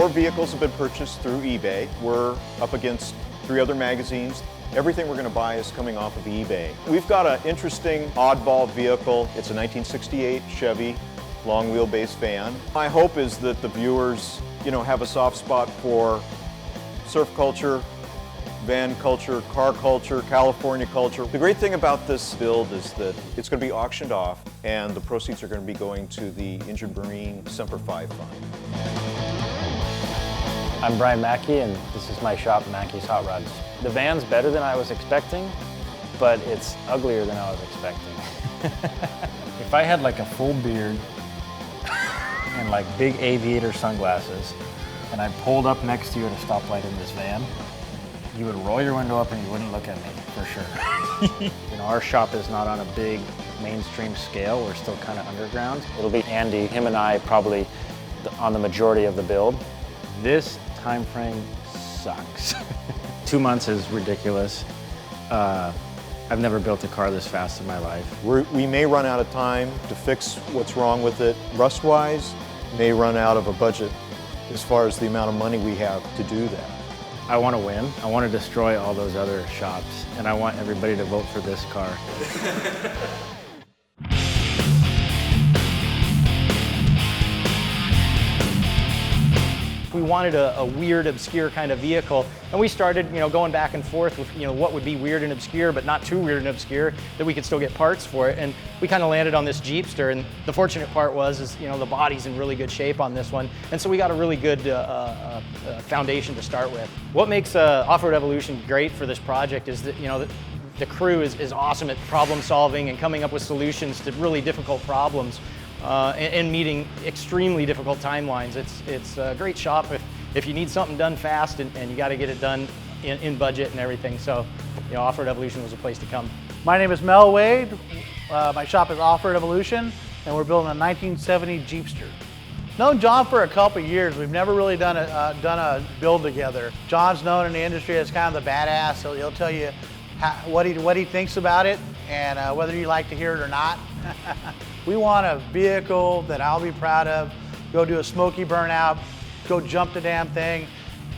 4 vehicles have been purchased through eBay. We're up against 3 other magazines. Everything we're going to buy is coming off of eBay. We've got an interesting oddball vehicle. It's a 1968 Chevy long wheelbase van. My hope is that the viewers, have a soft spot for surf culture, van culture, car culture, California culture. The great thing about this build is that it's going to be auctioned off and the proceeds are going to be going to the Injured Marine Semper Fi Fund. I'm Brian Mackey and this is my shop, Mackey's Hot Rods. The van's better than I was expecting, but it's uglier than I was expecting. If I had like a full beard and like big aviator sunglasses and I pulled up next to you at a stoplight in this van, you would roll your window up and you wouldn't look at me, for sure. Our shop is not on a big mainstream scale. We're still kind of underground. It'll be Andy, him and I probably on the majority of the build. This time frame sucks. 2 months is ridiculous. I've never built a car this fast in my life. We may run out of time to fix what's wrong with it. Rust-wise, may run out of a budget as far as the amount of money we have to do that. I want to win. I want to destroy all those other shops, and I want everybody to vote for this car. We wanted a weird, obscure kind of vehicle, and we started, going back and forth with, what would be weird and obscure, but not too weird and obscure, that we could still get parts for it. And we kind of landed on this Jeepster, and the fortunate part was, the body's in really good shape on this one, and so we got a really good foundation to start with. What makes Off-Road Evolution great for this project is that, the crew is awesome at problem solving and coming up with solutions to really difficult problems. And meeting extremely difficult timelines. It's a great shop if you need something done fast and you got to get it done in budget and everything. So, Off-Road Evolution was a place to come. My name is Mel Wade. My shop is Off-Road Evolution, and we're building a 1970 Jeepster. Known John for a couple of years. We've never really done a build together. John's known in the industry as kind of the badass, so he'll tell you what he thinks about it and whether you like to hear it or not. We want a vehicle that I'll be proud of, go do a smoky burnout, go jump the damn thing,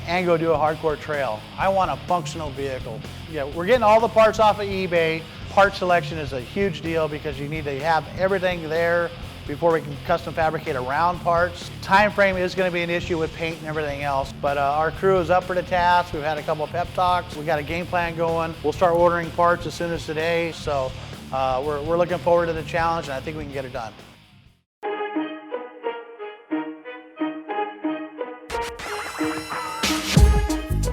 and go do a hardcore trail. I want a functional vehicle. Yeah, we're getting all the parts off of eBay. Part selection is a huge deal because you need to have everything there before we can custom fabricate around parts. Time frame is going to be an issue with paint and everything else, but our crew is up for the task. We've had a couple of pep talks. We got a game plan going. We'll start ordering parts as soon as today, so we're looking forward to the challenge, and I think we can get it done.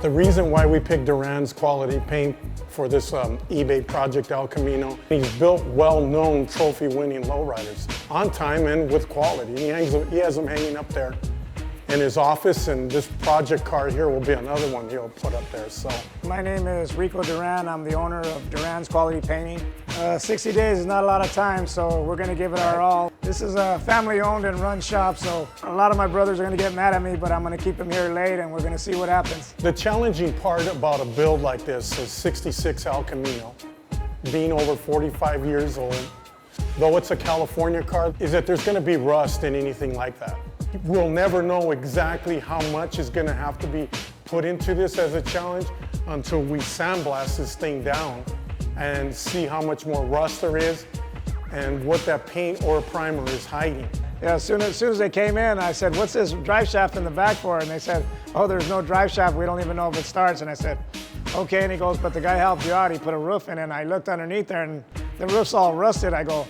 The reason why we picked Duran's quality paint for this eBay project El Camino, he's built well-known trophy-winning lowriders on time and with quality. He has them hanging up there in his office, and this project car here will be another one he'll put up there. So, my name is Rico Duran. I'm the owner of Duran's Quality Painting. 60 days is not a lot of time, so we're going to give it our all. This is a family-owned and run shop, so a lot of my brothers are going to get mad at me, but I'm going to keep them here late, and we're going to see what happens. The challenging part about a build like this is 66 El Camino, being over 45 years old, though it's a California car, is that there's going to be rust in anything like that. We'll never know exactly how much is going to have to be put into this as a challenge until we sandblast this thing down and see how much more rust there is and what that paint or primer is hiding. Yeah, as soon as they came in, I said, "What's this drive shaft in the back for?" And they said, "Oh, there's no drive shaft. We don't even know if it starts." And I said, "Okay." And he goes, "But the guy helped you out. He put a roof in." And I looked underneath there, and the roof's all rusted. I go,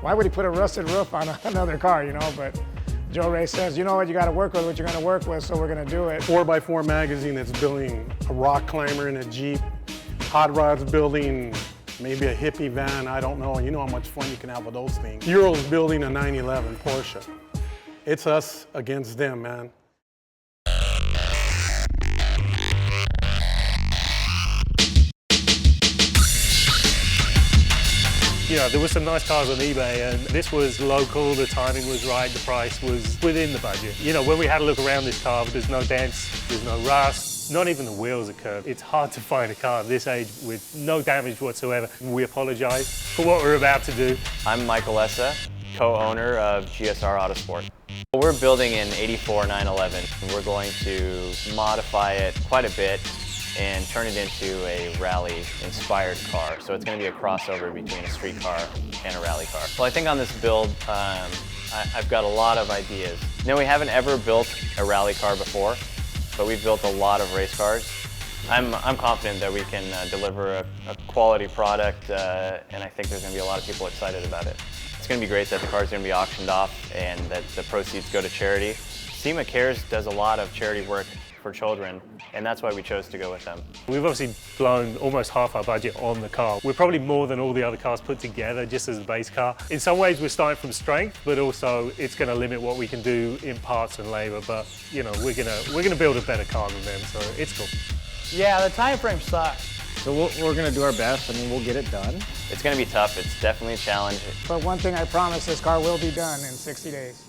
"Why would he put a rusted roof on another car?" But Joe Ray says, "You know what? You got to work with what you're going to work with, so we're going to do it." 4x4 magazine that's building a rock climber in a Jeep. Hot Rods building maybe a hippie van, I don't know. You know how much fun you can have with those things. Euro's building a 911 Porsche. It's us against them, man. There was some nice cars on eBay, and this was local, the timing was right, the price was within the budget. When we had a look around this car, there's no dents, there's no rust, not even the wheels are curved. It's hard to find a car of this age with no damage whatsoever. We apologize for what we're about to do. I'm Michael Essa, co-owner of GSR Autosport. We're building an 84 911. We're going to modify it quite a bit and turn it into a rally-inspired car. So it's going to be a crossover between a street car and a rally car. Well, I think on this build, I've got a lot of ideas. No, we haven't ever built a rally car before, but we've built a lot of race cars. I'm confident that we can deliver a quality product, and I think there's going to be a lot of people excited about it. It's going to be great that the car's going to be auctioned off and that the proceeds go to charity. SEMA Cares does a lot of charity work for children, and that's why we chose to go with them. We've obviously blown almost half our budget on the car. We're probably more than all the other cars put together just as a base car. In some ways we're starting from strength, but also it's going to limit what we can do in parts and labor, but you know, we're going to build a better car than them, so it's cool. Yeah, the time frame sucks. So we're going to do our best. I mean, we'll get it done. It's going to be tough. It's definitely a challenge. But one thing I promise, this car will be done in 60 days.